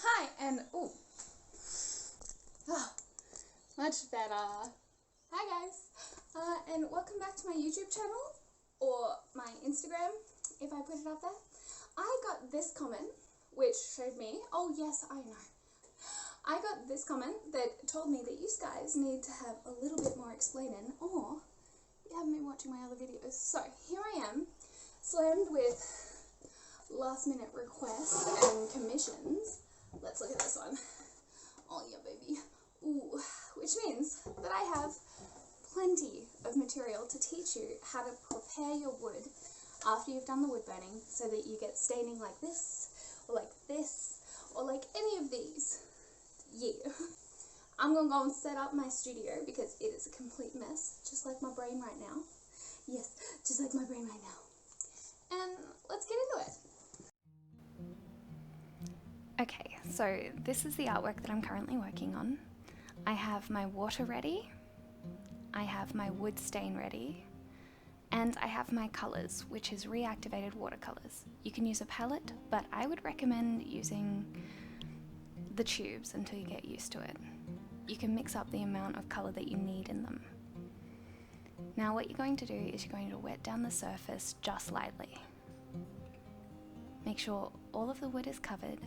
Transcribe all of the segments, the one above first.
Hi, and much better. Hi guys, and welcome back to my YouTube channel, or my Instagram, if I put it up there. I got this comment, which showed me, oh yes, I know. I got this comment that told me that you guys need to have a little bit more explaining, or you haven't been watching my other videos. So here I am, slammed with last minute requests and commissions. Let's look at this one. Oh yeah, baby. Ooh, which means that I have plenty of material to teach you how to prepare your wood after you've done the wood burning, so that you get staining like this, or like any of these. Yeah. I'm gonna go and set up my studio because it is a complete mess, just like my brain right now. Yes, just like my brain right now. And let's get into it. Okay, so this is the artwork that I'm currently working on. I have my water ready, I have my wood stain ready, and I have my colours, which is reactivated watercolours. You can use a palette, but I would recommend using the tubes until you get used to it. You can mix up the amount of colour that you need in them. Now what you're going to do is you're going to wet down the surface just lightly. Make sure all of the wood is covered,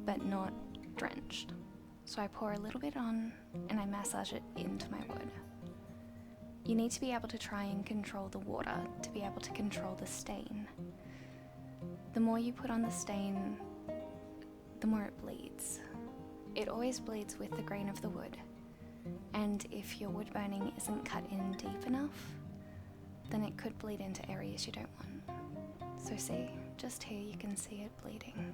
but not drenched. So I pour a little bit on and I massage it into my wood. You need to be able to try and control the water to be able to control the stain. The more you put on the stain, the more it bleeds. It always bleeds with the grain of the wood. And if your wood burning isn't cut in deep enough, then it could bleed into areas you don't want. So see, just here you can see it bleeding,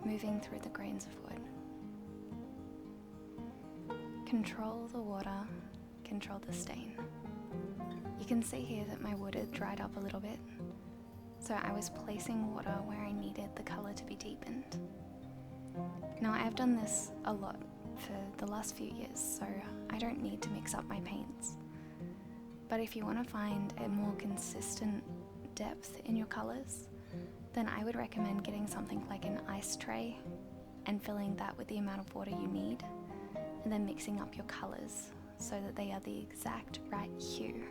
moving through the grains of wood. Control the water, control the stain. You can see here that my wood had dried up a little bit, so I was placing water where I needed the colour to be deepened. Now I have done this a lot for the last few years, so I don't need to mix up my paints. But if you want to find a more consistent depth in your colours, then I would recommend getting something like an ice tray and filling that with the amount of water you need, and then mixing up your colours so that they are the exact right hue.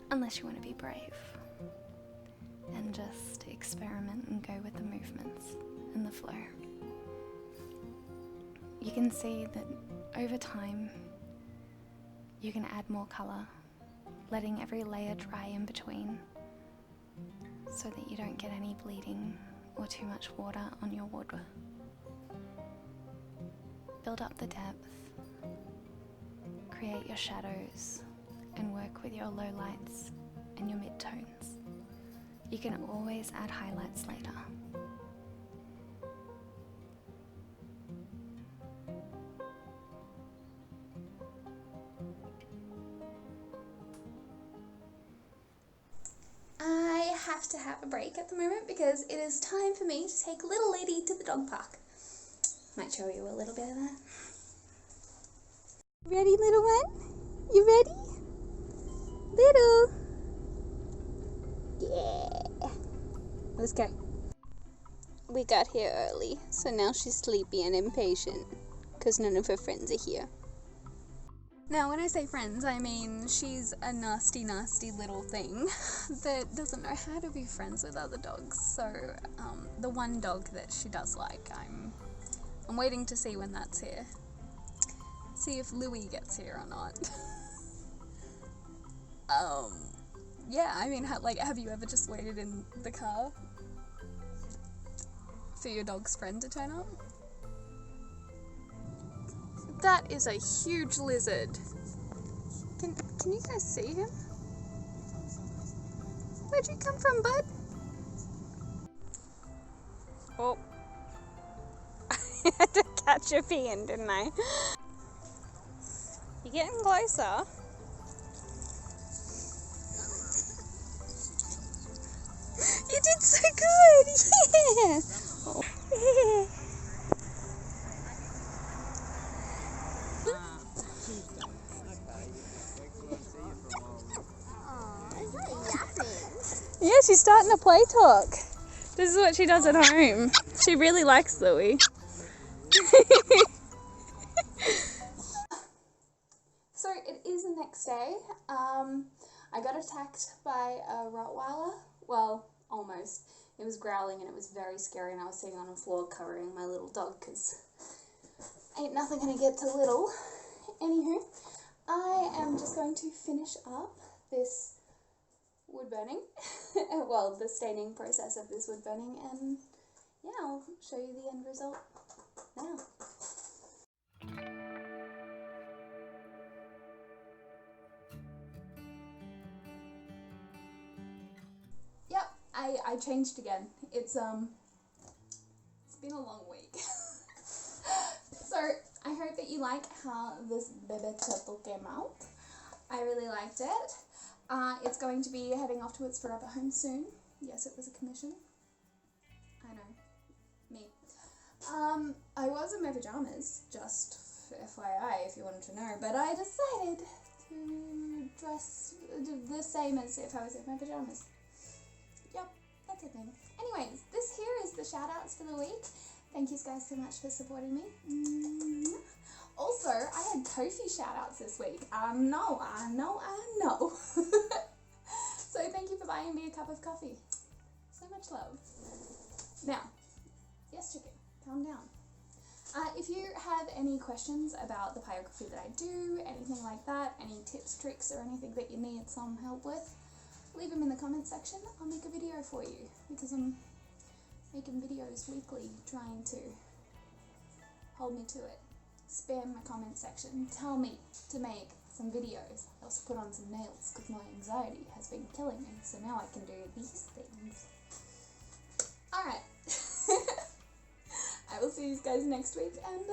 Unless you want to be brave and just experiment and go with the movements and the flow. You can see that over time you can add more colour, letting every layer dry in between so that you don't get any bleeding or too much water on your wood. Build up the depth, create your shadows, and work with your low lights and your mid-tones. You can always add highlights later. I have to have a break at the moment because it is time for me to take little lady to the dog park. Might show you a little bit of that. Ready, little one? You ready? Little. Yeah. Let's go. We got here early, so now she's sleepy and impatient because none of her friends are here. Now, when I say friends, I mean she's a nasty, nasty little thing that doesn't know how to be friends with other dogs. So, the one dog that she does like, I'm waiting to see when that's here. See if Louie gets here or not. Yeah, I mean, have you ever just waited in the car for your dog's friend to turn up? That is a huge lizard. Can you guys see him? Where'd you come from, bud? Oh. I had to catch your peeing, didn't I? You're getting closer. You did so good! Yeah! Oh. Yeah, she's starting to play talk. This is what she does at home. She really likes Louie. So it is the next day. I got attacked by a Rottweiler. Well, almost. It was growling and it was very scary, and I was sitting on the floor covering my little dog because ain't nothing gonna get to little. Anywho, I am just going to finish up this wood burning. Well, the staining process of this wood burning, and yeah, I'll show you the end result now. Yep, I changed again. It's been a long week. So I hope that you like how this baby turtle came out. I really liked it. It's going to be heading off to its forever home soon. Yes, it was a commission. I know. Me. I was in my pajamas, just FYI if you wanted to know, but I decided to dress the same as if I was in my pajamas. Yep, that's a thing. Anyways, this here is the shout outs for the week. Thank you guys so much for supporting me. Also, I had Ko-fi shout outs this week. I know. So thank you for buying me a cup of coffee. So much love. Now, yes, chicken, calm down. If you have any questions about the pyrography that I do, anything like that, any tips, tricks, or anything that you need some help with, leave them in the comment section. I'll make a video for you because I'm making videos weekly trying to hold me to it. Spam my comment section. Tell me to make some videos. I also put on some nails because my anxiety has been killing me. So now I can do these things. Alright. I will see you guys next week, and